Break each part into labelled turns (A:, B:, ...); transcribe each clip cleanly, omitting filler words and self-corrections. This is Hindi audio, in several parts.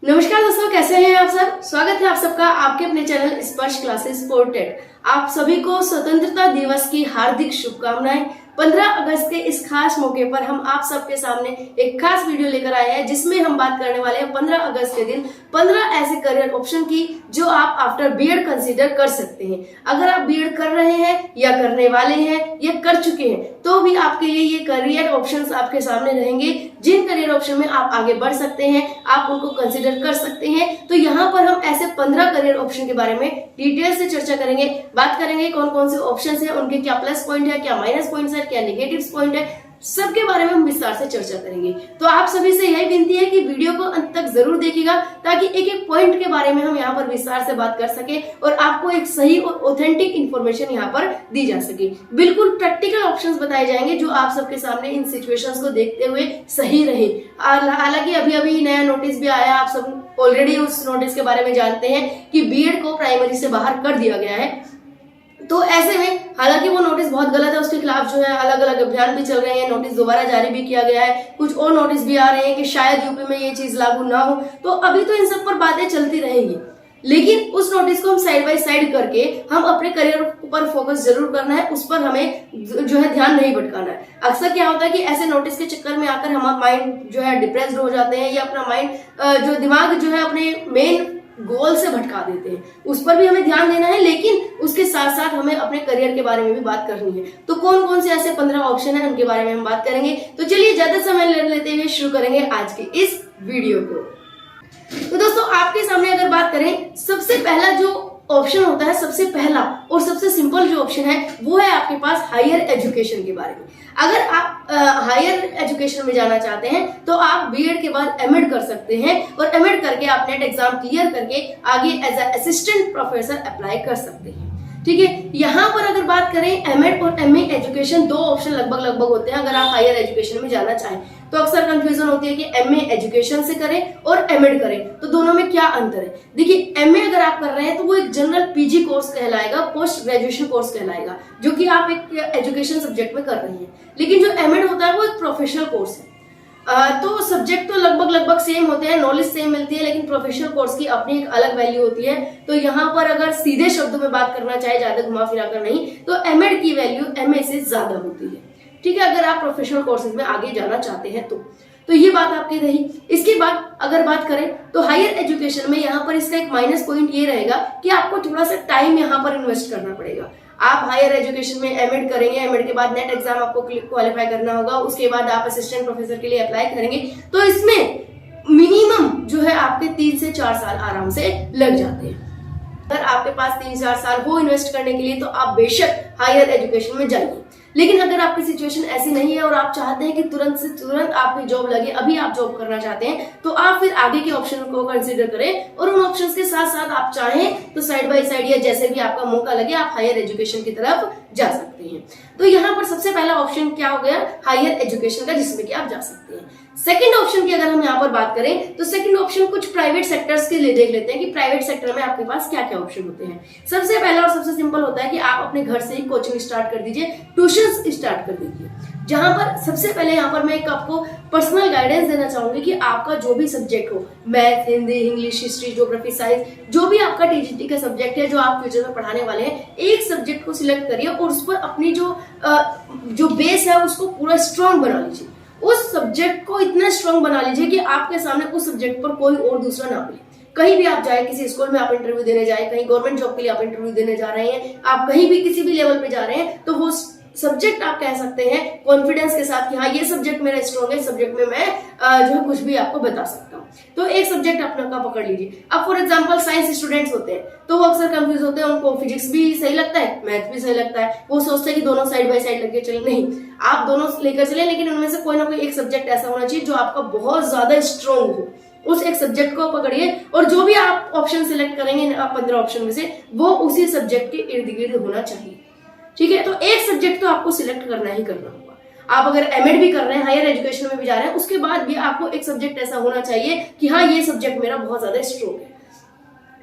A: नमस्कार दोस्तों, कैसे हैं आप सब। स्वागत है आप सबका आपके अपने चैनल स्पर्श क्लासेस फॉर टेट। आप सभी को स्वतंत्रता दिवस की हार्दिक शुभकामनाएं। 15 अगस्त के इस खास मौके पर हम आप सबके सामने एक खास वीडियो लेकर आए हैं, जिसमें हम बात करने वाले हैं 15 अगस्त के दिन 15 ऐसे करियर ऑप्शन की जो आप आफ्टर बीएड कंसीडर कर सकते हैं। अगर आप बीएड कर रहे हैं या करने वाले हैं या कर चुके हैं तो भी आपके लिए ये करियर ऑप्शंस आपके सामने रहेंगे। जिन करियर ऑप्शन में आप आगे बढ़ सकते हैं, आप उनको कंसीडर कर सकते हैं। तो यहाँ पर हम ऐसे 15 करियर ऑप्शन के बारे में डिटेल से चर्चा करेंगे, बात करेंगे कौन कौन से ऑप्शन है, उनके क्या प्लस पॉइंट है, क्या माइनस पॉइंट है, क्या नेगेटिव पॉइंट है, सबके बारे में हम विस्तार से चर्चा करेंगे। तो आप सभी से यही विनती है कि वीडियो को अंत तक जरूर देखिएगा, ताकि एक एक पॉइंट के बारे में हम यहाँ पर विस्तार से बात कर सके और आपको एक सही और ऑथेंटिक इन्फॉर्मेशन यहाँ पर दी जा सके। बिल्कुल प्रैक्टिकल ऑप्शंस बताए जाएंगे जो आप सबके सामने इन सिचुएशंस को देखते हुए सही रहे। हालांकि अभी अभी नया नोटिस भी आया, आप सब ऑलरेडी उस नोटिस के बारे में जानते हैं कि बीएड को प्राइमरी से बाहर कर दिया गया है। तो ऐसे में हालांकि वो नोटिस बहुत गलत है, उसके खिलाफ जो है अलग अलग अभियान भी चल रहे हैं, नोटिस दोबारा जारी भी किया गया है, कुछ और नोटिस भी आ रहे हैं कि शायद यूपी में ये चीज लागू ना हो। तो अभी तो इन सब पर बातें चलती रहेंगी, लेकिन उस नोटिस को हम साइड बाय साइड करके हम अपने करियर पर फोकस जरूर करना है, उस पर हमें जो है ध्यान नहीं भटकाना है। अक्सर क्या होता है कि ऐसे नोटिस के चक्कर में आकर हमारा माइंड जो है डिप्रेस्ड हो जाते हैं, या अपना माइंड जो दिमाग जो है अपने मेन गोल से भटका देते हैं। उस पर भी हमें ध्यान देना है, लेकिन उसके साथ साथ हमें अपने करियर के बारे में भी बात करनी है। तो कौन कौन से ऐसे 15 ऑप्शन है उनके बारे में हम बात करेंगे। तो चलिए ज्यादा समय लेते हुए शुरू करेंगे आज के इस वीडियो को। तो दोस्तों, आपके सामने अगर बात करें, सबसे पहला जो ऑप्शन होता है, सबसे पहला और सबसे सिंपल जो ऑप्शन है वो है आपके पास हायर एजुकेशन के बारे में। अगर आप हायर एजुकेशन में जाना चाहते हैं तो आप बीएड के बाद एमएड कर सकते हैं, और एमएड करके आप नेट एग्जाम क्लियर करके आगे एज असिस्टेंट प्रोफेसर अप्लाई कर सकते हैं। ठीक है, यहाँ पर अगर बात करें एमएड और एमए एजुकेशन, दो ऑप्शन लगभग होते हैं। अगर आप हायर एजुकेशन में जाना चाहें तो अक्सर कंफ्यूजन होती है कि एमए एजुकेशन से करें और एमएड करें, तो दोनों में क्या अंतर है। देखिए, एमए अगर आप कर रहे हैं तो वो एक जनरल पीजी कोर्स कहलाएगा, पोस्ट ग्रेजुएशन कोर्स कहलाएगा, जो कि आप एक एजुकेशन सब्जेक्ट में कर रहे हैं। लेकिन जो एमएड होता है वो एक प्रोफेशनल कोर्स है। तो सब्जेक्ट तो लगभग सेम होते हैं, नॉलेज सेम मिलती है, लेकिन प्रोफेशनल कोर्स की अपनी एक अलग वैल्यू होती है। तो यहाँ पर अगर सीधे शब्दों में बात करना चाहे, ज्यादा घुमा फिरा कर नहीं, तो एमएड की वैल्यू एमए से ज्यादा होती है। ठीक है, अगर आप प्रोफेशनल कोर्सेज में आगे जाना चाहते हैं तो ये बात आपकी रही। इसके बाद अगर बात करें तो हायर एजुकेशन में यहाँ पर इसका एक माइनस पॉइंट ये रहेगा कि आपको थोड़ा सा टाइम यहाँ पर इन्वेस्ट करना पड़ेगा। आप हायर एजुकेशन में एमएड करेंगे, एमएड के बाद नेट एग्जाम आपको क्वालिफाई करना होगा, उसके बाद आप असिस्टेंट प्रोफेसर के लिए अप्लाई करेंगे, तो इसमें मिनिमम जो है आपके 3 से 4 साल आराम से लग जाते हैं। अगर आपके पास 3-4 साल हो इन्वेस्ट करने के लिए तो आप बेशक हायर एजुकेशन में जाइए। लेकिन अगर आपकी सिचुएशन ऐसी नहीं है और आप चाहते हैं कि तुरंत से तुरंत आपकी जॉब लगे, अभी आप जॉब करना चाहते हैं, तो आप फिर आगे के ऑप्शन को कंसीडर करें, और उन ऑप्शंस के साथ साथ आप चाहें तो साइड बाय साइड या जैसे भी आपका मौका लगे आप हायर एजुकेशन की तरफ जा सकते हैं। तो यहाँ पर सबसे पहला ऑप्शन क्या हो गया, हायर एजुकेशन का, जिसमें कि आप जा सकते हैं। सेकंड ऑप्शन की अगर हम यहाँ पर बात करें तो सेकंड ऑप्शन कुछ प्राइवेट सेक्टर्स के लिए देख लेते हैं कि प्राइवेट सेक्टर में आपके पास क्या क्या ऑप्शन होते हैं। सबसे पहला और सबसे सिंपल होता है कि आप अपने घर से ही कोचिंग स्टार्ट कर दीजिए, ट्यूशन स्टार्ट कर दीजिए। जहां पर सबसे पहले यहाँ पर मैं एक आपको पर्सनल गाइडेंस देना चाहूंगी कि आपका जो भी सब्जेक्ट हो, math, Hindi, English, history, geography, science, जो भी आपका टीजीटी का सब्जेक्ट है जो आप फ्यूचर में पढ़ाने वाले हैं, एक सब्जेक्ट को सिलेक्ट करिए और उस पर अपनी जो बेस है उसको पूरा स्ट्रॉन्ग बना लीजिए। उस सब्जेक्ट को इतना स्ट्रॉन्ग बना लीजिए कि आपके सामने उस सब्जेक्ट पर कोई और दूसरा ना मिले। कहीं भी आप जाए, किसी स्कूल में आप इंटरव्यू देने जाए, कहीं गवर्नमेंट जॉब के लिए आप इंटरव्यू देने जा रहे हैं, आप कहीं भी किसी भी लेवल पे जा रहे हैं, तो वो सब्जेक्ट आप कह सकते हैं कॉन्फिडेंस के साथ कि हाँ, ये सब्जेक्ट मेरा स्ट्रॉन्ग है, सब्जेक्ट में मैं जो है कुछ भी आपको बता सकता हूँ। तो एक सब्जेक्ट अपना का पकड़ लीजिए। अब फॉर एग्जांपल साइंस स्टूडेंट्स होते हैं तो वो अक्सर कंफ्यूज होते हैं, उनको फिजिक्स भी सही लगता है, मैथ भी सही लगता है, वो सोचते हैं कि दोनों साइड बाय साइड लेके चले। नहीं, आप दोनों लेकर चले, लेकिन उनमें से कोई ना कोई एक सब्जेक्ट ऐसा होना चाहिए जो आपका बहुत ज्यादा स्ट्रॉन्ग हो। उस एक सब्जेक्ट को पकड़िए, और जो भी आप ऑप्शन सिलेक्ट करेंगे 15 ऑप्शन में से, वो उसी सब्जेक्ट के इर्द गिर्द होना चाहिए। ठीक है, तो एक सब्जेक्ट तो आपको सिलेक्ट करना ही करना होगा। आप अगर एमएड भी कर रहे हैं, हायर एजुकेशन में भी जा रहे हैं, उसके बाद भी आपको एक सब्जेक्ट ऐसा होना चाहिए कि हाँ, ये सब्जेक्ट मेरा बहुत ज्यादा स्ट्रॉन्ग है।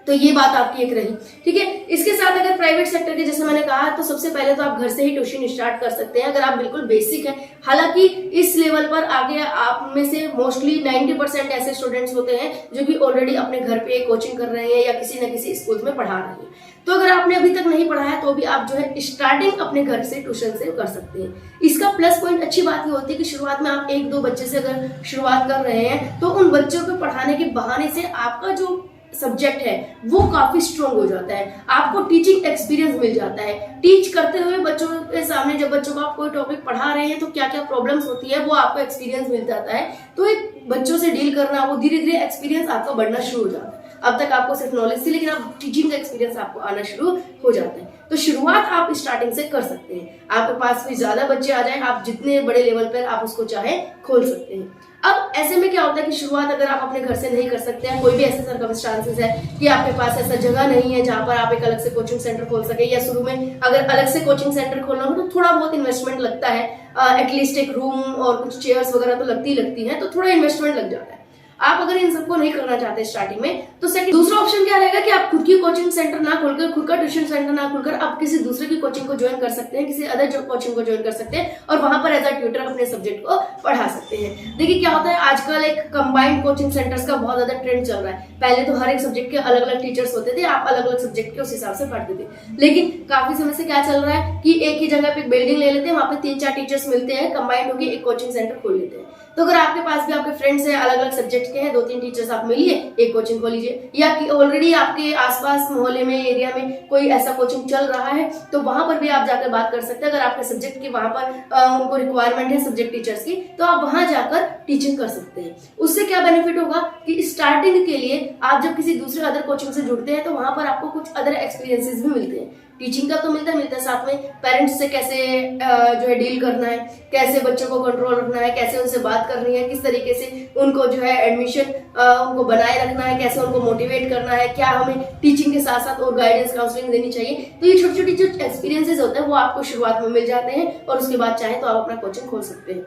A: तो ये बात आपकी एक रही। ठीक है, इसके साथ अगर प्राइवेट सेक्टर के जैसे मैंने कहा, तो सबसे पहले तो आप घर से ही ट्यूशन स्टार्ट कर सकते हैं अगर आप बिल्कुल बेसिक है। हालांकि इस लेवल पर आगे आप में से मोस्टली 90% ऐसे स्टूडेंट्स होते हैं जो कि ऑलरेडी अपने घर पे कोचिंग कर रहे हैं या किसी न किसी स्कूल में पढ़ा रहे हैं। तो अगर आपने अभी तक नहीं पढ़ा है तो भी आप जो है स्टार्टिंग अपने घर से ट्यूशन से कर सकते हैं। इसका प्लस पॉइंट अच्छी बात ये होती है कि शुरुआत में आप एक दो बच्चे से अगर शुरुआत कर रहे हैं तो उन बच्चों को पढ़ाने के बहाने से आपका जो सब्जेक्ट है वो काफी स्ट्रॉन्ग हो जाता है, आपको टीचिंग एक्सपीरियंस मिल जाता है। टीच करते हुए बच्चों के सामने जब बच्चों को आप कोई टॉपिक पढ़ा रहे हैं तो क्या क्या प्रॉब्लम्स होती है वो आपको एक्सपीरियंस मिल जाता है। तो एक बच्चों से डील करना, वो धीरे धीरे एक्सपीरियंस आपका बढ़ना शुरू हो जाता है। अब तक आपको सिर्फ नॉलेज थी, लेकिन अब टीचिंग का एक्सपीरियंस आपको आना शुरू हो जाता है। तो शुरुआत आप स्टार्टिंग से कर सकते हैं। आपके पास कोई ज्यादा बच्चे आ जाए, आप जितने बड़े लेवल पर आप उसको चाहे खोल सकते हैं। अब ऐसे में क्या होता है कि शुरुआत अगर आप अपने घर से नहीं कर सकते हैं, कोई भी ऐसे सर्कमस्टांसेस है कि आपके पास ऐसा जगह नहीं है जहां पर आप एक अलग से कोचिंग सेंटर खोल सके, या शुरू में अगर अलग से कोचिंग सेंटर खोलना हो तो थोड़ा बहुत इन्वेस्टमेंट लगता है, एटलीस्ट एक रूम और कुछ चेयर्स वगैरह तो लगती है, तो थोड़ा इन्वेस्टमेंट लग जाता है। आप अगर इन सबको नहीं करना चाहते स्टार्टिंग में, तो सेकंड दूसरा ऑप्शन क्या रहेगा कि आप खुद की कोचिंग सेंटर ना खोलकर, खुद का ट्यूशन सेंटर ना खोलकर आप किसी दूसरे की कोचिंग को ज्वाइन कर सकते हैं, किसी अदर कोचिंग को ज्वाइन कर सकते हैं और वहां पर एज अ ट्यूटर अपने सब्जेक्ट को पढ़ा सकते हैं। देखिए क्या होता है, आजकल एक कंबाइंड कोचिंग सेंटर्स का बहुत ज्यादा ट्रेंड चल रहा है। पहले तो हर एक सब्जेक्ट के अलग अलग टीचर्स होते थे, आप अलग अलग सब्जेक्ट के उस हिसाब से पढ़ते थे, लेकिन काफी समय से क्या चल रहा है कि एक ही जगह पे एक बिल्डिंग ले लेते हैं, वहां पे 3-4 टीचर्स मिलते हैं, कंबाइंड होकर एक कोचिंग सेंटर खोल लेते हैं। तो अगर आपके पास भी आपके फ्रेंड्स हैं, अलग अलग सब्जेक्ट के हैं, 2-3 टीचर्स आप मिलिए, एक कोचिंग खोल लीजिए, या कि ऑलरेडी आपके आसपास मोहल्ले में, एरिया में कोई ऐसा कोचिंग चल रहा है तो वहां पर भी आप जाकर बात कर सकते हैं। अगर आपके सब्जेक्ट की वहां पर उनको रिक्वायरमेंट है सब्जेक्ट टीचर्स की, तो आप वहां जाकर टीचिंग कर सकते हैं। उससे क्या बेनिफिट होगा कि स्टार्टिंग के लिए आप जब किसी दूसरे अदर कोचिंग से जुड़ते हैं तो वहां पर आपको कुछ अदर एक्सपीरियंसेस भी मिलते हैं। टीचिंग का तो मिलता है, साथ में पेरेंट्स से कैसे जो है डील करना है, कैसे बच्चों को कंट्रोल रखना है, कैसे उनसे बात करनी है, किस तरीके से उनको जो है एडमिशन उनको बनाए रखना है, कैसे उनको मोटिवेट करना है, क्या हमें टीचिंग के साथ साथ और गाइडेंस काउंसलिंग देनी चाहिए। तो ये छोटी छोटी जो एक्सपीरियंसेस होते हैं वो आपको शुरुआत में मिल जाते हैं और उसके बाद चाहे तो आप अपना कोचिंग खोल सकते हैं।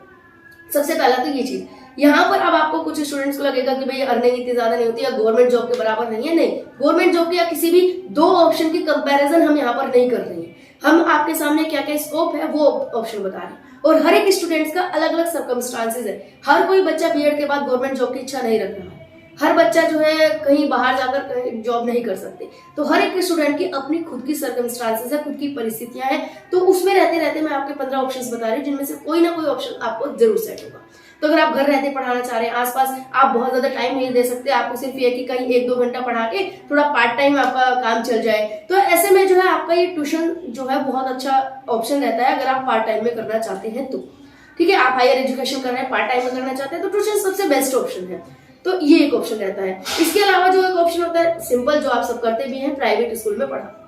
A: सबसे पहला तो ये चीज। यहाँ पर अब आपको कुछ स्टूडेंट्स को लगेगा कि भाई अर्निंग इतनी ज्यादा नहीं होती या गवर्नमेंट जॉब के बराबर नहीं है। नहीं, गवर्नमेंट जॉब के या किसी भी दो ऑप्शन की कंपैरिजन हम यहाँ पर नहीं कर रहे हैं। हम आपके सामने क्या क्या स्कोप है वो ऑप्शन बता रहे हैं, और हर एक स्टूडेंट्स का अलग अलग सर्कमस्टांसेस है। हर कोई बच्चा बीएड के बाद गवर्नमेंट जॉब की इच्छा नहीं रख रहा है, हर बच्चा जो है कहीं बाहर जाकर जॉब नहीं कर सकते। तो हर एक स्टूडेंट की अपनी खुद की सर्कमस्टांसेस है, खुद की परिस्थितियां हैं। तो उसमें रहते रहते मैं आपके 15 ऑप्शंस बता रही हूँ, जिनमें से कोई ना कोई ऑप्शन आपको जरूर सेट होगा। तो अगर आप घर रहते पढ़ाना चाह रहे हैं, आसपास आप बहुत ज्यादा टाइम नहीं दे सकते, आपको सिर्फ ये कि कहीं 1-2 घंटा पढ़ा के थोड़ा पार्ट टाइम आपका काम चल जाए, तो ऐसे में जो है आपका ये ट्यूशन जो है बहुत अच्छा ऑप्शन रहता है अगर आप पार्ट टाइम में करना चाहते हैं तो। ठीक है, आप हायर एजुकेशन कर रहे हैं, पार्ट टाइम में करना चाहते हैं तो ट्यूशन सबसे बेस्ट ऑप्शन है। तो ये एक ऑप्शन रहता है। इसके अलावा जो एक ऑप्शन होता है सिंपल, जो आप सब करते भी हैं, प्राइवेट स्कूल में पढ़ा।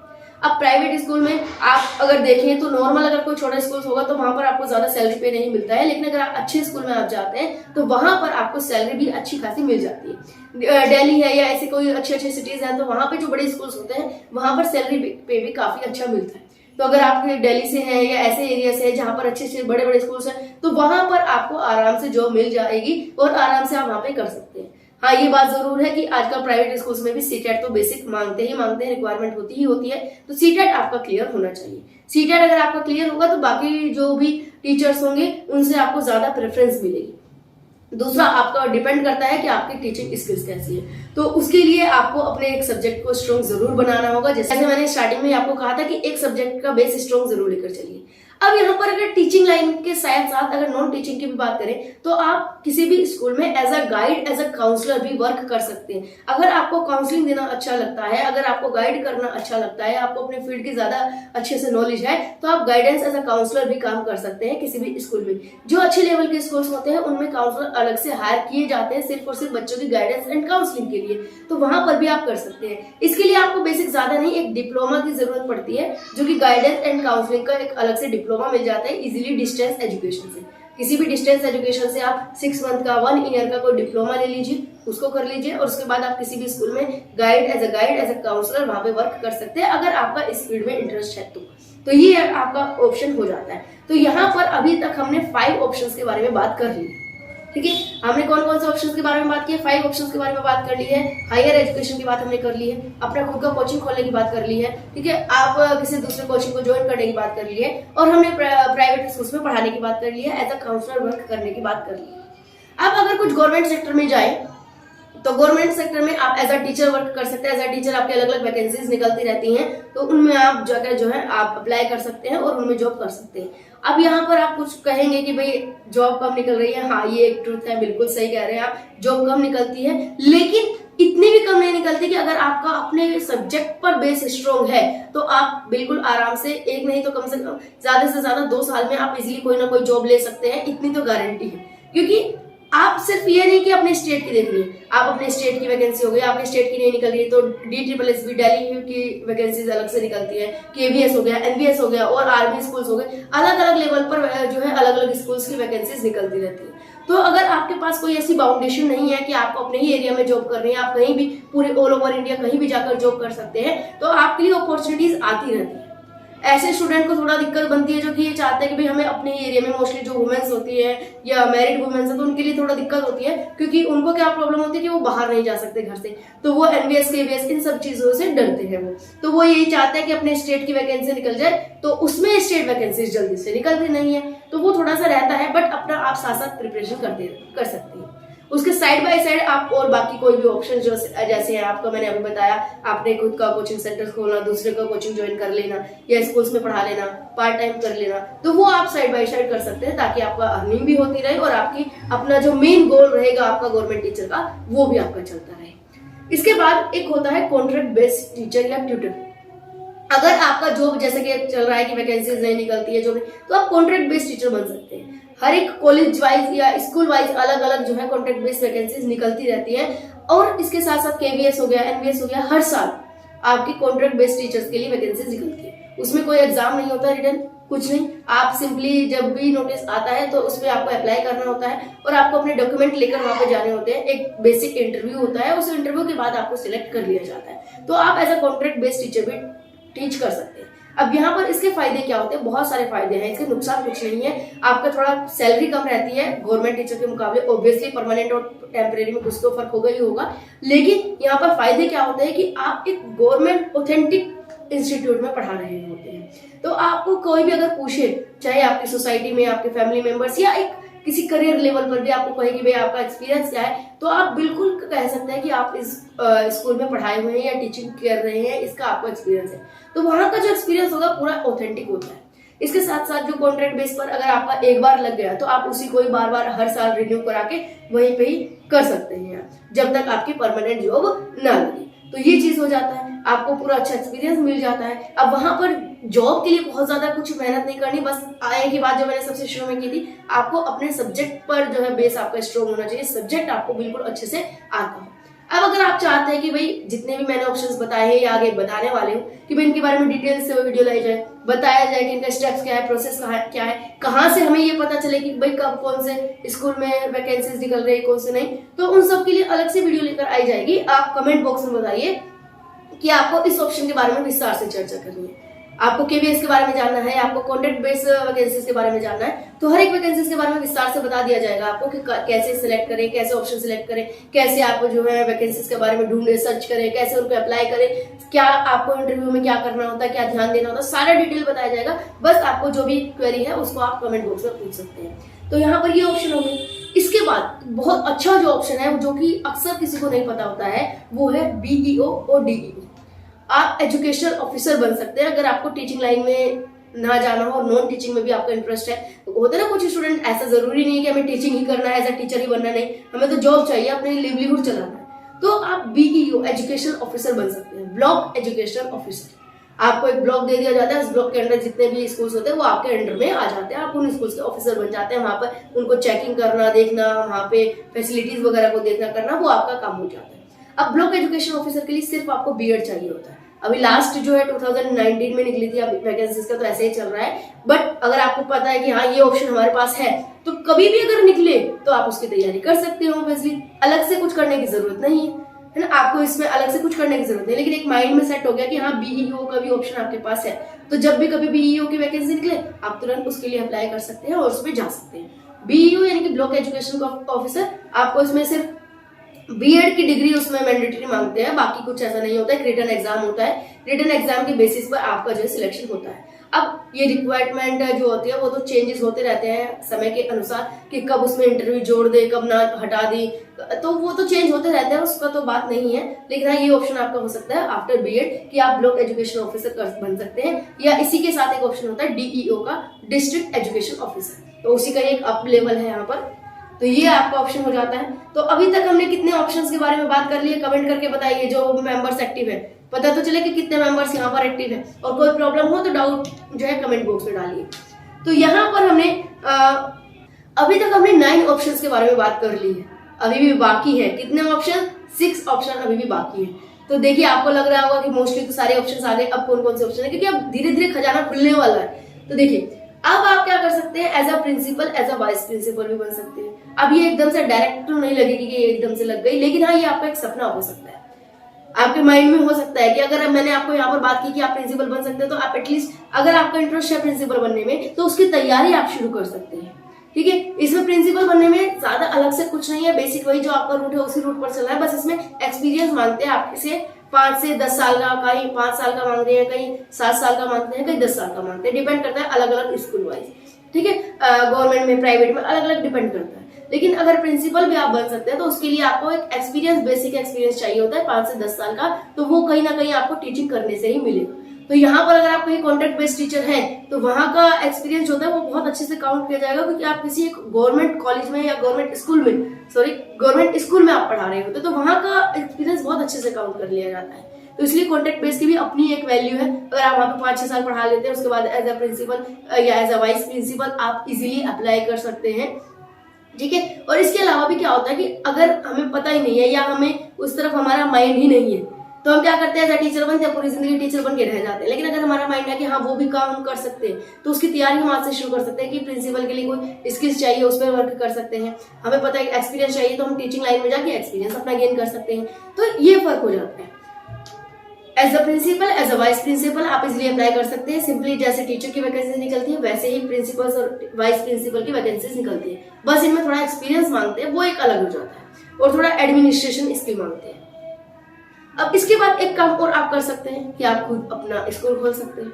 A: अब प्राइवेट स्कूल में आप अगर देखें तो नॉर्मल अगर कोई छोटा स्कूल होगा तो वहां पर आपको ज्यादा सैलरी पे नहीं मिलता है, लेकिन अगर आप अच्छे स्कूल में आप जाते हैं तो वहां पर आपको सैलरी भी अच्छी खासी मिल जाती है। दिल्ली है या ऐसे कोई अच्छे अच्छे सिटीज हैं तो वहां पे जो बड़े स्कूल्स होते हैं वहां पर सैलरी पे भी काफी अच्छा मिलता है। तो अगर आप दिल्ली से हैं या ऐसे एरिया से हैं जहां पर अच्छे अच्छे बड़े बड़े स्कूल्स हैं तो वहां पर आपको आराम से जॉब मिल जाएगी और आराम से आप वहां पे कर सकते हैं। हाँ, ये बात जरूर है कि आजकल प्राइवेट स्कूल्स में भी सीटेट तो बेसिक मांगते हैं, रिक्वायरमेंट होती है, तो सीटेट आपका क्लियर होना चाहिए। सीटेट अगर आपका क्लियर होगा तो बाकी जो भी टीचर्स होंगे उनसे आपको ज्यादा प्रेफरेंस मिलेगी। दूसरा आपका डिपेंड करता है कि आपकी टीचिंग स्किल्स कैसी है, तो उसके लिए आपको अपने एक सब्जेक्ट को स्ट्रॉन्ग जरूर बनाना होगा। जैसे मैंने स्टार्टिंग में आपको कहा था कि एक सब्जेक्ट का बेस स्ट्रॉन्ग जरूर लेकर चलिए। अब यहाँ पर अगर टीचिंग लाइन के साथ साथ अगर नॉन टीचिंग की भी बात करें तो आप किसी भी स्कूल में as a guide, as a counsellor भी वर्क कर सकते हैं। अगर आपको काउंसलिंग देना अच्छा लगता है, अगर आपको गाइड करना अच्छा लगता है, आपको अपने फील्ड की ज्यादा अच्छे से नॉलेज है, तो आप गाइडेंस एज अ काउंसलर भी काम कर सकते हैं किसी भी स्कूल में। जो अच्छे लेवल के स्कूल्स होते हैं उनमें काउंसलर अलग से हायर किए जाते हैं सिर्फ और सिर्फ बच्चों की गाइडेंस एंड काउंसलिंग के लिए, तो वहां पर भी आप कर सकते हैं। इसके लिए आपको बेसिक ज्यादा नहीं, एक डिप्लोमा की जरूरत पड़ती है, जो कि गाइडेंस एंड काउंसलिंग का एक अलग से डिप्लोमा मिल जाता है इजीली डिस्टेंस एजुकेशन से। किसी भी डिस्टेंस एजुकेशन से आप 6 मंथ का, 1 ईयर का कोई डिप्लोमा ले लीजिए, उसको कर लीजिए और उसके बाद आप किसी भी स्कूल में गाइड, एज अ काउंसलर वहां पे वर्क कर सकते हैं अगर आपका इस फील्ड में इंटरेस्ट है तो ये आपका ऑप्शन हो जाता है। तो यहाँ पर अभी तक हमने 5 ऑप्शंस के बारे में बात कर ली। ठीक है, हमने कौन कौन से ऑप्शंस के बारे में बात की है, 5 ऑप्शंस के बारे में बात कर ली है, हायर एजुकेशन की बात हमने कर ली है, अपना खुद का कोचिंग खोलने की बात कर ली है, ठीक है, आप किसी दूसरे कोचिंग को ज्वाइन करने की बात कर ली है, और हमने प्राइवेट स्कूल्स में पढ़ाने की बात कर ली है, एज अ काउंसलर वर्क करने की बात कर ली है। अब अगर कुछ गवर्नमेंट सेक्टर में जाए तो गवर्नमेंट सेक्टर में आप एज अ टीचर वर्क कर सकते हैं। एज अ टीचर आपके अलग अलग वैकेंसीज निकलती रहती हैं, तो उनमें आप जाकर जो है आप अप्लाई कर सकते हैं और उनमें जॉब कर सकते हैं। अब यहाँ पर आप कुछ कहेंगे कि भाई जॉब कम निकल रही है, हाँ ये एक ट्रूथ है, बिल्कुल सही कह रहे हैं आप, जॉब कम निकलती है, लेकिन इतनी भी कम नहीं निकलती कि अगर आपका अपने सब्जेक्ट पर बेस स्ट्रॉन्ग है तो आप बिल्कुल आराम से एक नहीं तो कम से ज्यादा 2 साल में आप इजीली कोई ना कोई जॉब ले सकते हैं, इतनी तो गारंटी है। क्योंकि आप सिर्फ ये नहीं कि अपने स्टेट की देख रही है, आप अपने स्टेट की वैकेंसी हो गई, आपके स्टेट की नहीं निकल रही है तो DSSB दिल्ली की वैकेंसीज अलग से निकलती है, KVS हो गया, NVS हो गया और आर्मी स्कूल्स हो गए, अलग अलग लेवल पर जो है अलग अलग स्कूल्स की वैकेंसीज निकलती रहती है। तो अगर आपके पास कोई ऐसी बाउंडेशन नहीं है कि आपको अपने ही एरिया में जॉब करनी है, आप कहीं भी पूरे ऑल ओवर इंडिया कहीं भी जाकर जॉब कर सकते हैं, तो आपके लिए अपॉर्चुनिटीज आती रहती है। ऐसे स्टूडेंट को थोड़ा दिक्कत बनती है जो कि ये चाहते हैं कि भाई हमें अपने एरिया में, मोस्टली जो वुमेन्स होती है या मैरिड वुमेन्स है, तो उनके लिए थोड़ा दिक्कत होती है, क्योंकि उनको क्या प्रॉब्लम होती है कि वो बाहर नहीं जा सकते घर से, तो वो NVS KVS इन सब चीजों से डरते हैं वो, तो वो यही चाहते हैं कि अपने स्टेट की वैकेंसी निकल जाए, तो उसमें स्टेट वैकेंसी जल्दी से निकलती नहीं है, तो वो थोड़ा सा रहता है, बट अपना आप साथ साथ प्रिपरेशन कर सकते हैं। उसके साइड बाय साइड आप और बाकी कोई भी ऑप्शन जो जैसे है आपका, मैंने अभी बताया, आपने खुद का कोचिंग सेंटर खोलना, दूसरे का कोचिंग ज्वाइन कर लेना या स्कूल्स में पढ़ा लेना, पार्ट टाइम कर लेना, तो वो आप साइड बाय साइड कर सकते हैं, ताकि आपका अर्निंग भी होती रहे और आपकी अपना जो मेन गोल रहेगा आपका गवर्नमेंट टीचर का, वो भी आपका चलता रहे। इसके बाद एक होता है कॉन्ट्रैक्ट बेस्ड टीचर या ट्यूटर। अगर आपका जॉब जैसे कि चल रहा है कि वैकेंसीज नहीं निकलती है जो, तो आप कॉन्ट्रैक्ट बेस्ड टीचर बन सकते हैं। हर एक कॉलेज वाइज या स्कूल वाइज अलग अलग जो है कॉन्ट्रैक्ट बेस्ड वैकेंसीज निकलती रहती है, और इसके साथ साथ KVS हो गया, NVS हो गया, हर साल आपकी कॉन्ट्रैक्ट बेस्ड टीचर्स के लिए वैकेंसीज निकलती है। उसमें कोई एग्जाम नहीं होता, रिटर्न कुछ नहीं, आप सिंपली जब भी नोटिस आता है तो उस पर आपको अप्लाई करना होता है और आपको अपने डॉक्यूमेंट लेकर वहां पे जाने होते हैं। एक बेसिक इंटरव्यू होता है, उस इंटरव्यू के बाद आपको सिलेक्ट कर लिया जाता है, तो आप as a contract based teacher भी टीच कर सकते हैं। अब यहाँ पर इसके फायदे क्या होते हैं, बहुत सारे फायदे हैं, इसके नुकसान कुछ नहीं है। आपका थोड़ा सैलरी कम रहती है गवर्नमेंट टीचर के मुकाबले, ऑब्वियसली परमानेंट और टेम्परेरी में कुछ तो फर्क होगा ही होगा, लेकिन यहाँ पर फायदे क्या होते हैं कि आप एक गवर्नमेंट ऑथेंटिक इंस्टीट्यूट में पढ़ा रहे होते हैं। तो आपको कोई भी अगर पूछे, चाहे आपकी सोसाइटी में आपके फैमिली मेंबर्स या एक किसी करियर लेवल पर भी आपको कहे कि भाई आपका एक्सपीरियंस क्या है, तो आप बिल्कुल कह सकते हैं कि आप इस स्कूल में पढ़ाए हुए हैं या टीचिंग कर रहे हैं, इसका आपको एक्सपीरियंस है। तो वहां का जो एक्सपीरियंस होगा पूरा ऑथेंटिक होता है। इसके साथ साथ जो कॉन्ट्रैक्ट बेस पर अगर आपका एक बार लग गया तो आप उसी को ही बार बार हर साल रिन्यू करा के वहीं पे ही कर सकते हैं, जब तक आपकी परमानेंट जॉब ना लगे। तो ये चीज हो जाता है, आपको पूरा अच्छा एक्सपीरियंस मिल जाता है। अब वहां पर जॉब के लिए बहुत ज्यादा कुछ मेहनत नहीं करनी, बस आए की बात जो मैंने सबसे शुरू में की थी, आपको अपने सब्जेक्ट पर जो है बेस आपका स्ट्रॉन्ग होना चाहिए, सब्जेक्ट आपको बिल्कुल अच्छे से आता हो। अब अगर आप चाहते हैं कि भाई जितने भी मैंने ऑप्शंस बताए हैं या आगे बताने वाले हूँ कि भाई इनके बारे में डिटेल से वीडियो लाई जाए, बताया जाए कि इनका स्टेप्स क्या है, प्रोसेस क्या है, कहाँ से हमें ये पता चले कि भाई कब कौन से स्कूल में वैकेंसीज निकल रही है, कौन से नहीं, तो उन सब के लिए अलग से वीडियो लेकर आई जाएगी। आप कमेंट बॉक्स में बताइए कि आपको इस ऑप्शन के बारे में विस्तार से चर्चा करनी है, आपको KVS के बारे में जानना है, आपको कॉन्ट्रैक्ट बेस्ड वैकेंसीज के बारे में जानना है, तो हर एक वैकेंसीज के बारे में विस्तार से बता दिया जाएगा आपको कि कैसे सिलेक्ट करें, कैसे ऑप्शन सिलेक्ट करें, कैसे आप जो है वैकेंसीज के बारे में ढूंढे, सर्च करें, कैसे उनको अप्लाई करें, क्या आपको इंटरव्यू में क्या करना होता है, क्या ध्यान देना होता है, सारा डिटेल बताया जाएगा। बस आपको जो भी क्वेरी है उसको आप कमेंट बॉक्स में पूछ सकते हैं। तो यहाँ पर ये ऑप्शन हो गए। इसके बाद बहुत अच्छा जो ऑप्शन है जो कि अक्सर किसी को नहीं पता होता है, वो है BEO और DEO। आप एजुकेशनल ऑफिसर बन सकते हैं अगर आपको टीचिंग लाइन में ना जाना हो, नॉन टीचिंग में भी आपका इंटरेस्ट है। तो होता है ना कुछ स्टूडेंट, ऐसा जरूरी नहीं है कि हमें टीचिंग ही करना है, एज अ टीचर ही बनना, नहीं, हमें तो जॉब चाहिए, अपने लिवलीहुड चलाना है, तो आप BEO एजुकेशनल ऑफिसर बन सकते हैं, ब्लॉक एजुकेशनल ऑफिसर। आपको एक ब्लॉक दे दिया जाता है, उस ब्लॉक के अंदर जितने भी स्कूल्स होते हैं वो आपके अंडर में आ जाते हैं, आप उन स्कूल्स के ऑफिसर बन जाते हैं। वहां पर उनको चेकिंग करना, देखना, वहां पे फैसिलिटीज वगैरह को देखना करना, वो आपका काम हो जाता है। अब ब्लॉक एजुकेशन ऑफिसर के लिए सिर्फ आपको B.Ed चाहिए होता है। अभी लास्ट जो है 2019 में निकली थी अभी वैकेंसीज का, तो ऐसे ही चल रहा है। बट अगर आपको पता है कि हाँ ये ऑप्शन हमारे पास है, तो कभी भी अगर निकले तो आप उसकी तैयारी कर सकते हो। ऑब्वियसली अलग से कुछ करने की जरूरत नहीं है ना, आपको इसमें अलग से कुछ करने की जरूरत नहीं, लेकिन एक माइंड में सेट हो गया कि हाँ BEO का भी ऑप्शन आपके पास है, तो जब भी कभी BEO की वैकेंसी निकले आप तुरंत उसके लिए अप्लाई कर सकते हैं और उसमें जा सकते हैं। BEO यानी कि ब्लॉक एजुकेशन ऑफिसर, आपको इसमें सिर्फ बीएड की डिग्री उसमें मैंडेटरी मांगते हैं, बाकी कुछ ऐसा नहीं होता है। रिटन एग्जाम होता है, रिटन एग्जाम के बेसिस पर आपका जो है सिलेक्शन होता है। अब ये रिक्वायरमेंट जो होती है वो तो चेंजेस होते रहते हैं समय के अनुसार, कि कब उसमें इंटरव्यू जोड़ दे, कब ना हटा दी, तो वो तो चेंज होते रहते हैं, उसका तो बात नहीं है। लेकिन हाँ, ये ऑप्शन आपका हो सकता है आफ्टर बीएड कि आप ब्लॉक एजुकेशन ऑफिसर बन सकते हैं, या इसी के साथ एक ऑप्शन होता है DEO का, डिस्ट्रिक्ट एजुकेशन ऑफिसर, तो उसी का एक अप लेवल है यहाँ पर, तो ये आपका ऑप्शन हो जाता है। तो अभी तक हमने कितने ऑप्शंस के बारे में बात कर ली है, कमेंट करके बताइए। जो मेंबर्स एक्टिव है, पता तो चले कि कितने मेंबर्स यहाँ पर एक्टिव है, और कोई प्रॉब्लम हो तो डाउट जो है कमेंट बॉक्स में डालिए। तो यहाँ पर हमने अभी तक हमने 9 ऑप्शंस के बारे में बात कर ली है, अभी भी बाकी है कितने ऑप्शन, 6 ऑप्शन अभी भी बाकी है। तो देखिए, आपको लग रहा होगा कि मोस्टली तो सारे ऑप्शन आ गए, अब कौन कौन से ऑप्शन है, क्योंकि अब धीरे धीरे खजाना खुलने वाला है। तो देखिए, अब आप क्या कर सकते हैं, as a principal, as a vice principal भी बन सकते हैं। अब ये एकदम से डायरेक्ट तो नहीं लगेगी कि ये एकदम से लग गई, लेकिन हाँ, ये आपका एक सपना हो सकता है, आपके माइंड में हो सकता है कि अगर मैंने आपको यहाँ पर बात की कि आप प्रिंसिपल बन सकते हैं, तो आप एटलीस्ट अगर आपका इंटरेस्ट है प्रिंसिपल बनने में, तो उसकी तैयारी आप शुरू कर सकते हैं। ठीक है, इसमें प्रिंसिपल बनने में ज्यादा अलग से कुछ नहीं है, बेसिक वही जो आपका रूट है उसी रूट पर चलना है। बस इसमें एक्सपीरियंस मांगते हैं आपसे 5 से 10 साल का, कहीं 5 साल का मांगते हैं, कहीं 7 साल का मांगते हैं, कहीं 10 साल का मांगते हैं, डिपेंड करता है अलग अलग स्कूल वाइज। ठीक है, गवर्नमेंट में, प्राइवेट में अलग अलग डिपेंड करता है। लेकिन अगर प्रिंसिपल भी आप बन सकते हैं, तो उसके लिए आपको एक एक्सपीरियंस, बेसिक एक्सपीरियंस चाहिए होता है 5 से 10 साल का, तो वो कहीं ना कहीं आपको टीचिंग करने से ही मिलेगा। तो यहाँ पर अगर आप कहीं कॉन्ट्रैक्ट बेस्ड टीचर हैं, तो वहां का एक्सपीरियंस जो होता है वो बहुत अच्छे से काउंट किया जाएगा, क्योंकि आप किसी एक गवर्नमेंट कॉलेज में या गवर्नमेंट स्कूल में आप पढ़ा रहे होते, तो वहां का एक्सपीरियंस बहुत अच्छे से काउंट कर लिया जाता है। तो इसलिए कॉन्ट्रैक्ट बेस की भी अपनी एक वैल्यू है। अगर आप वहां पे 5-6 साल पढ़ा लेते हैं, उसके बाद एज अ प्रिंसिपल या एज अ वाइस प्रिंसिपल आप इजीली अप्लाई कर सकते हैं। ठीक है, और इसके अलावा भी क्या होता है कि अगर हमें पता ही नहीं है या हमें उस तरफ हमारा माइंड ही नहीं है, तो हम क्या करते हैं, एज अ टीचर बनते हैं, पूरी जिंदगी टीचर बन के रह जाते हैं। लेकिन अगर हमारा माइंड है कि हाँ वो भी काम हम कर सकते हैं, तो उसकी तैयारी हम आज से शुरू कर सकते हैं कि प्रिंसिपल के लिए कोई स्किल्स चाहिए, उस पर वर्क कर सकते हैं। हमें पता है एक्सपीरियंस चाहिए, तो हम टीचिंग लाइन में जाके एक्सपीरियंस अपना गेन कर सकते हैं। तो ये फर्क हो जाता है। As a principal, as a vice principal आप इजिली अप्लाई कर सकते हैं। सिंपली जैसे टीचर की वैकेंसी निकलती है, वैसे ही प्रिंसिपल्स और वाइस प्रिंसिपल की वैकेंसीज निकलती है। बस इनमें थोड़ा एक्सपीरियंस मांगते हैं, वो एक अलग हो जाता है, और थोड़ा एडमिनिस्ट्रेशन स्किल मांगते हैं। अब इसके बाद एक काम और आप कर सकते हैं कि आप खुद अपना स्कूल खोल सकते हैं।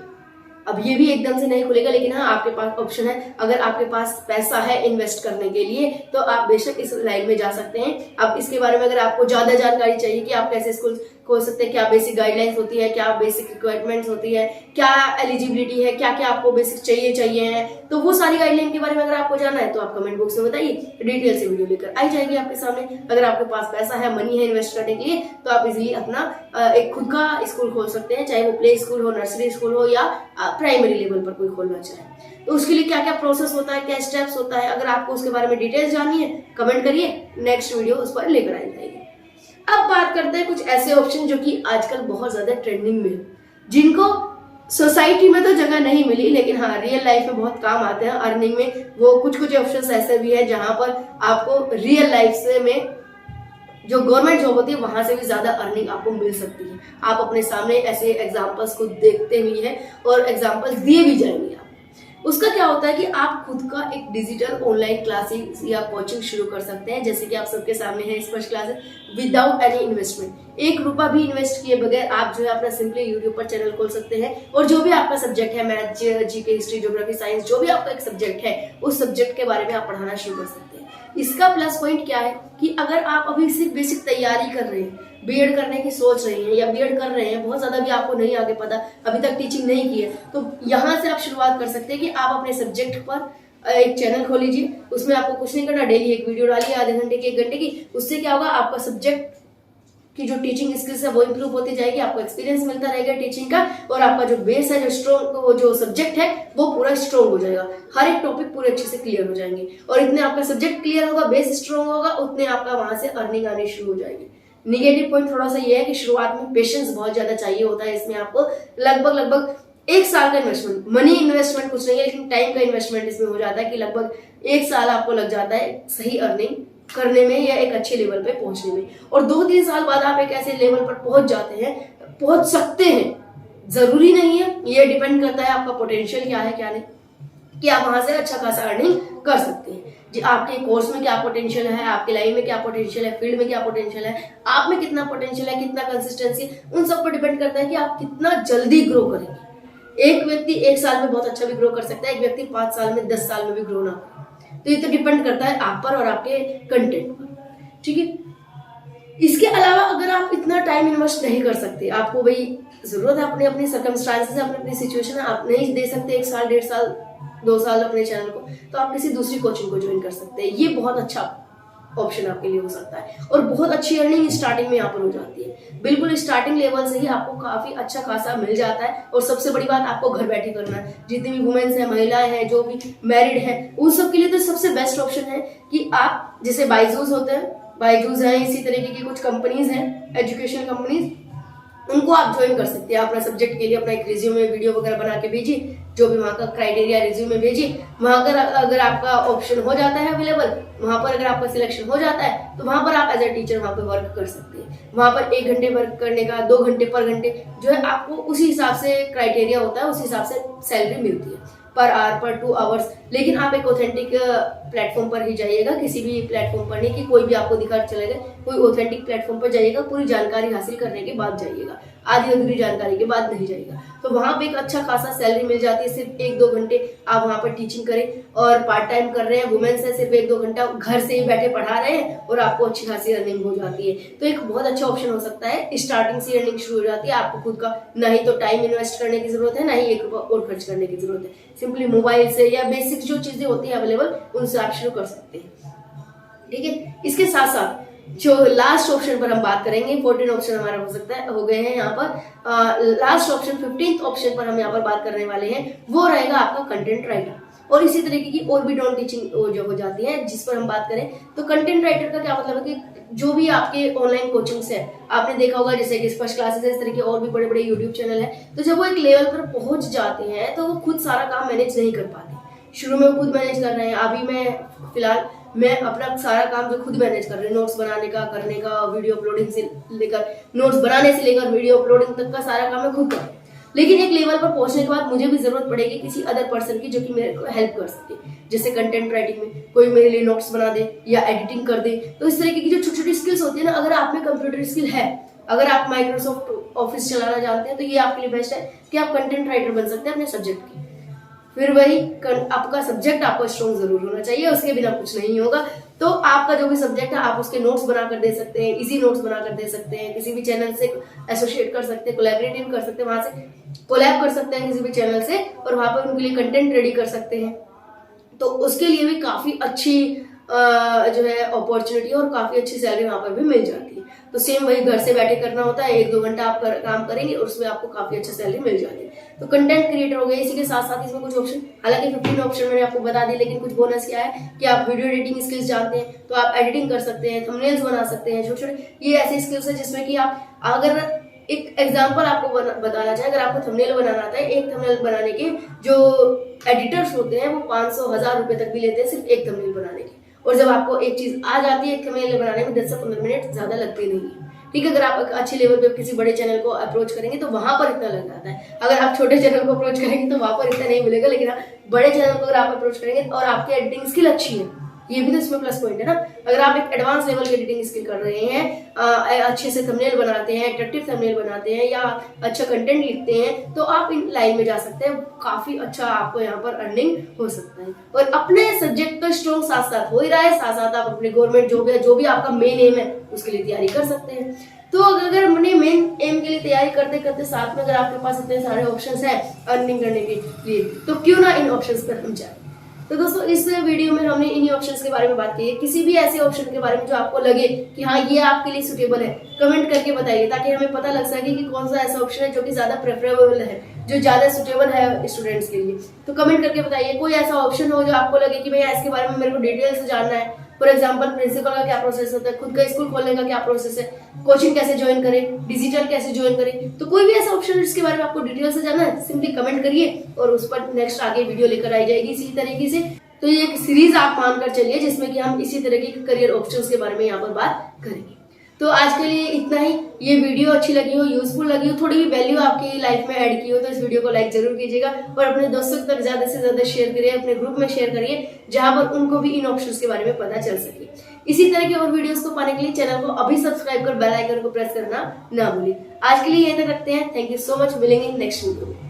A: अब ये भी एकदम से नहीं खुलेगा, लेकिन हाँ, आपके पास ऑप्शन है। अगर आपके पास पैसा है इन्वेस्ट करने के लिए, तो आप बेशक इस लाइन में जा सकते हैं। अब इसके बारे में अगर आपको ज्यादा जानकारी चाहिए कि आप कैसे स्कूल खोल सकते हैं, क्या बेसिक गाइडलाइंस होती है, क्या बेसिक रिक्वायरमेंट्स होती है, क्या एलिजिबिलिटी है, क्या क्या आपको बेसिक चाहिए है, तो वो सारी गाइडलाइन के बारे में अगर आपको जानना है, तो आप कमेंट बॉक्स में बताइए, डिटेल से वीडियो लेकर आई जाएगी आपके सामने। अगर आपके पास पैसा है, मनी है इन्वेस्ट करने के लिए, तो आप इजिली अपना एक खुद का स्कूल खोल सकते हैं, चाहे वो प्ले स्कूल हो, नर्सरी स्कूल हो, या प्राइमरी लेवल पर कोई खोलना चाहे। तो उसके लिए क्या क्या प्रोसेस होता है, क्या स्टेप्स होता है, अगर आपको उसके बारे में डिटेल्स जाननी है, कमेंट करिए, नेक्स्ट वीडियो उस पर लेकर आई जाएगी। अब बात करते हैं कुछ ऐसे ऑप्शन जो कि आजकल बहुत ज्यादा ट्रेंडिंग में, जिनको सोसाइटी में तो जगह नहीं मिली, लेकिन हाँ रियल लाइफ में बहुत काम आते हैं अर्निंग में। वो कुछ ऑप्शंस ऐसे भी है जहां पर आपको रियल लाइफ से में जो गवर्नमेंट जॉब होती है वहां से भी ज्यादा अर्निंग आपको मिल सकती है। आप अपने सामने ऐसे एग्जांपल्स को देखते हुए हैं और एग्जांपल्स दिए भी जाएंगे। उसका क्या होता है कि आप खुद का एक डिजिटल ऑनलाइन क्लासेस या कोचिंग शुरू कर सकते हैं, जैसे कि आप सबके सामने है स्पर्श क्लासेस, विदाउट एनी इन्वेस्टमेंट। 1 रुपया भी इन्वेस्ट किए बगैर आप जो है अपना सिंपली यूट्यूब पर चैनल खोल सकते हैं, और जो भी आपका सब्जेक्ट है, math, GK, history, geography, science, जो भी आपका एक सब्जेक्ट है, उस सब्जेक्ट के बारे में आप पढ़ाना शुरू कर सकते हैं। इसका प्लस पॉइंट क्या है कि अगर आप अभी सिर्फ बेसिक तैयारी कर रहे हैं, बीएड करने की सोच रही हैं या बीएड कर रहे हैं, बहुत ज्यादा भी आपको नहीं आगे पता, अभी तक टीचिंग नहीं की है, तो यहाँ से आप शुरुआत कर सकते हैं कि आप अपने सब्जेक्ट पर एक चैनल खोल लीजिए। उसमें आपको कुछ नहीं करना, डेली एक वीडियो डालिए, आधे घंटे की, 1 घंटे की। उससे क्या होगा, आपका सब्जेक्ट की जो टीचिंग स्किल्स है वो इंप्रूव होती जाएगी, आपको एक्सपीरियंस मिलता रहेगा टीचिंग का, और आपका जो बेस है, जो स्ट्रॉन्ग, वो जो सब्जेक्ट है वो पूरा स्ट्रॉन्ग हो जाएगा। हर एक टॉपिक पूरे अच्छे से क्लियर हो जाएंगे, और इतने आपका सब्जेक्ट क्लियर होगा, बेस स्ट्रॉन्ग होगा, उतने आपका वहां से अर्निंग आनी शुरू हो जाएगी। निगेटिव पॉइंट थोड़ा सा ये है कि शुरुआत में पेशेंस बहुत ज्यादा चाहिए होता है। इसमें आपको लगभग 1 साल का इन्वेस्टमेंट, मनी इन्वेस्टमेंट कुछ नहीं है, लेकिन टाइम का इन्वेस्टमेंट इसमें हो जाता है कि लगभग 1 साल आपको लग जाता है सही अर्निंग करने में या एक अच्छे लेवल पे पहुंचने में, और 2-3 साल बाद आप एक ऐसे लेवल पर पहुंच जाते हैं, पहुंच सकते हैं। जरूरी नहीं है, ये डिपेंड करता है आपका पोटेंशियल क्या है क्या नहीं, कि आप वहां से अच्छा खासा अर्निंग कर सकते हैं। जी आपके कोर्स में क्या पोटेंशियल है, आपके लाइन में क्या पोटेंशियल है, फील्ड में क्या पोटेंशियल है, आप में कितना पोटेंशियल है, कितना कंसिस्टेंसी, उन सब पर डिपेंड करता है कि आप कितना जल्दी ग्रो करेंगे। एक व्यक्ति 1 साल में बहुत अच्छा भी ग्रो कर सकता है, एक व्यक्ति 5 साल में 10 साल में भी ग्रो ना करे। तो ये तो डिपेंड करता है आप पर और आपके कंटेंट पर, ठीक है। इसके अलावा अगर आप इतना टाइम इन्वेस्ट नहीं कर सकते, आपको भाई जरूरत है अपने अपने सर्कमस्टांसेस है, अपनी सिचुएशन है, आप नहीं दे सकते 1 साल 1.5 साल 2 साल अपने चैनल को, तो आप किसी दूसरी कोचिंग को ज्वाइन कर सकते हैं। ये बहुत अच्छा ऑप्शन आपके लिए हो सकता है और बहुत अच्छी अर्निंग स्टार्टिंग में यहाँ पर हो जाती है। बिल्कुल स्टार्टिंग लेवल से ही आपको काफी अच्छा खासा मिल जाता है और सबसे बड़ी बात आपको घर बैठे करना है। जितनी भी वुमेन्स हैं, महिलाएं हैं, जो भी मैरिड हैं, उन सब के लिए तो सबसे बेस्ट ऑप्शन है कि आप, जैसे बायजूस होते हैं, बायजूस है, इसी तरीके की कुछ कंपनीज हैं, एजुकेशन कंपनीज, उनको आप ज्वाइन कर सकते हैं। अपना सब्जेक्ट के लिए अपना एक रिज्यूमे वीडियो वगैरह बना के भेजिए, जो भी वहाँ का क्राइटेरिया रिज्यूमे भेजिए, वहाँ अगर आपका ऑप्शन हो जाता है अवेलेबल, वहाँ पर अगर आपका सिलेक्शन हो जाता है तो वहाँ पर आप एज ए टीचर वहाँ पर वर्क कर सकते हैं। वहाँ पर 1 घंटे वर्क करने का 2 घंटे पर घंटे जो है आपको उसी हिसाब से क्राइटेरिया होता है, उसी हिसाब से सैलरी मिलती है पर आवर, पर 2 आवर्स। लेकिन आप एक ऑथेंटिक प्लेटफॉर्म पर ही जाइएगा, किसी भी प्लेटफॉर्म पर नहीं कि कोई भी आपको दिखा चलेगा, कोई ऑथेंटिक प्लेटफॉर्म पर जाइएगा, पूरी जानकारी हासिल करने के बाद जाइएगा, आधी अधूरी जानकारी के बाद नहीं जाइएगा। तो वहां पे एक अच्छा खासा सैलरी मिल जाती है। सिर्फ 1-2 घंटे आप वहां पर टीचिंग करें और पार्ट टाइम कर रहे हैं, वुमेन्स है, सिर्फ 1-2 घंटा घर से ही बैठे पढ़ा रहे हैं और आपको अच्छी खासी अर्निंग हो जाती है। तो एक बहुत अच्छा ऑप्शन हो सकता है। स्टार्टिंग से अर्निंग शुरू हो जाती है, आपको खुद का ना ही तो टाइम इन्वेस्ट करने की जरूरत है, ना ही 1 रुपया और खर्च करने की जरूरत है। सिंपली मोबाइल से या बेसिक जो चीजें होती है अवेलेबल, उनसे आप शुरू कर सकते हैं, ठीक है। इसके साथ साथ जो लास्ट ऑप्शन पर हम बात करेंगे, 14 ऑप्शन हमारा हो सकता है, हो गए हैं यहाँ पर। लास्ट ऑप्शन 15th ऑप्शन पर हम यहाँ पर बात करने वाले हैं, वो रहेगा आपका कंटेंट राइटर। और इसी तरीके की और भी नॉन टीचिंग जो हो जाती है, जिस पर हम बात करें तो कंटेंट राइटर का क्या मतलब है कि जो भी आपके ऑनलाइन कोचिंग्स है, आपने देखा होगा जैसे कि स्पर्श क्लासेस है, इस तरह के और भी बड़े बड़े यूट्यूब चैनल है, तो जब वो एक लेवल पर पहुंच जाते हैं तो वो खुद सारा काम मैनेज नहीं कर पाते। शुरू में वो खुद मैनेज कर रहे हैं, अभी फिलहाल मैं अपना सारा काम जो खुद मैनेज कर रही हूँ, नोट्स बनाने का, करने का, वीडियो अपलोडिंग से लेकर, नोट्स बनाने से लेकर वीडियो अपलोडिंग तक का सारा काम मैं खुद कर रही हूँ। लेकिन एक लेवल पर पहुंचने के बाद मुझे भी जरूरत पड़ेगी किसी अदर पर्सन की, जो कि मेरे को हेल्प कर सके। जैसे कंटेंट राइटिंग में कोई मेरे लिए नोट्स बना दे या एडिटिंग कर दे। तो इस तरीके की जो छोटी छोटी स्किल्स होती है ना, अगर आप में कंप्यूटर स्किल है, अगर आप माइक्रोसॉफ्ट ऑफिस चलाना जानते हैं, तो ये आपके लिए बेस्ट है कि आप कंटेंट राइटर बन सकते हैं अपने सब्जेक्ट की। फिर वही आपका सब्जेक्ट आपको स्ट्रॉन्ग जरूर होना चाहिए, उसके बिना कुछ नहीं होगा। तो आपका जो भी सब्जेक्ट है आप उसके नोट्स बनाकर दे सकते हैं, इजी नोट्स बनाकर दे सकते हैं, किसी भी चैनल से एसोसिएट कर सकते हैं, कोलैबोरेटिव कर सकते हैं, वहां से कोलैब कर सकते हैं किसी भी चैनल से और वहां पर उनके लिए कंटेंट रेडी कर सकते हैं। तो उसके लिए भी काफी अच्छी जो है अपॉर्चुनिटी और काफी अच्छी सैलरी वहां पर भी मिल जाती है। तो सेम वही घर से बैठे करना होता है, 1-2 घंटा आप काम करेंगे और उसमें आपको काफी अच्छा सैलरी मिल जाती है। तो कंटेंट क्रिएटर हो गए। इसी के साथ साथ इसमें कुछ ऑप्शन, हालांकि 15 ऑप्शन मैंने आपको बता दिए, लेकिन कुछ बोनस क्या है कि आप वीडियो एडिटिंग स्किल्स जानते हैं तो आप एडिटिंग कर सकते हैं, थंबनेल्स बना सकते हैं, छोटे छोटे ये ऐसे स्किल्स है जिसमें कि आप, अगर एक एग्जांपल आपको बताना चाहे, अगर आपको थंबनेल बनाना आता है, एक थंबनेल बनाने के जो एडिटर्स होते हैं वो 500-1000 रुपए तक भी लेते हैं सिर्फ एक थंबनेल बनाने के। और जब आपको एक चीज आ जाती है, एक थंबनेल बनाने में 10 से 15 मिनट ज्यादा लगते नहीं है, ठीक है। अगर आप एक अच्छे लेवल पे किसी बड़े चैनल को अप्रोच करेंगे तो वहां पर इतना लग जाता है। अगर आप छोटे चैनल को अप्रोच करेंगे तो वहां पर इतना नहीं मिलेगा, लेकिन बड़े चैनल को अगर आप अप्रोच करेंगे और आपकी एडिटिंग स्किल अच्छी है, ये भी तो इसमें प्लस पॉइंट है ना। अगर आप एक एडवांस लेवल की एडिटिंग स्किल कर रहे हैं, अच्छे से थंबनेल बनाते हैं, अट्रैक्टिव थंबनेल बनाते हैं या अच्छा कंटेंट लिखते हैं, तो आप इन लाइन में जा सकते हैं। काफी अच्छा आपको यहाँ पर अर्निंग हो सकता है। और अपने सब्जेक्ट का स्ट्रॉन्ग साथ साथ हो ही रहा है, साथ साथ आप अपने गवर्नमेंट जॉब या जो भी आपका मेन एम है उसके लिए तैयारी कर सकते हैं। तो अगर अपने मेन एम के लिए तैयारी करते करते साथ में अगर आपके पास इतने सारे ऑप्शंस हैं अर्निंग करने के लिए, तो क्यों ना इन ऑप्शंस पर हम जाए। तो दोस्तों इस वीडियो में हमने इन्हीं ऑप्शंस के बारे में बात की है। किसी भी ऐसे ऑप्शन के बारे में जो आपको लगे कि हाँ ये आपके लिए सुटेबल है, कमेंट करके बताइए, ताकि हमें पता लग सके कि कौन सा ऐसा ऑप्शन है जो कि ज्यादा प्रेफरेबल है, जो ज्यादा सुटेबल है स्टूडेंट्स के लिए। तो कमेंट करके बताइए। कोई ऐसा ऑप्शन हो जो आपको लगे कि भैया इसके बारे में मेरे को डिटेल से जानना है, फॉर एग्जाम्पल प्रिंसिपल का क्या प्रोसेस होता है, खुद का स्कूल खोलने का क्या प्रोसेस है, कोचिंग कैसे ज्वाइन करें, डिजिटल कैसे ज्वाइन करें, तो कोई भी ऐसा ऑप्शन जिसके बारे में आपको डिटेल से जानना है, सिंपली कमेंट करिए और उस पर नेक्स्ट आगे वीडियो लेकर आई जाएगी इसी तरीके से। तो ये एक सीरीज आप मानकर चलिए जिसमें कि हम इसी तरह के करियर ऑप्शंस के बारे में यहाँ पर बात करेंगे। तो आज के लिए इतना ही। ये वीडियो अच्छी लगी हो, यूजफुल लगी हो, थोड़ी भी वैल्यू आपकी लाइफ में ऐड की हो तो इस वीडियो को लाइक जरूर कीजिएगा और अपने दोस्तों तक ज्यादा से ज्यादा शेयर करिए, अपने ग्रुप में शेयर करिए जहां पर उनको भी इन ऑप्शंस के बारे में पता चल सके। इसी तरह के और वीडियोस को पाने के लिए चैनल को अभी सब्सक्राइब कर बेल आइकन को प्रेस करना ना भूलिए। आज के लिए यहीं तक रखते हैं। Thank you so much. मिलेंगे नेक्स्ट वीडियो में।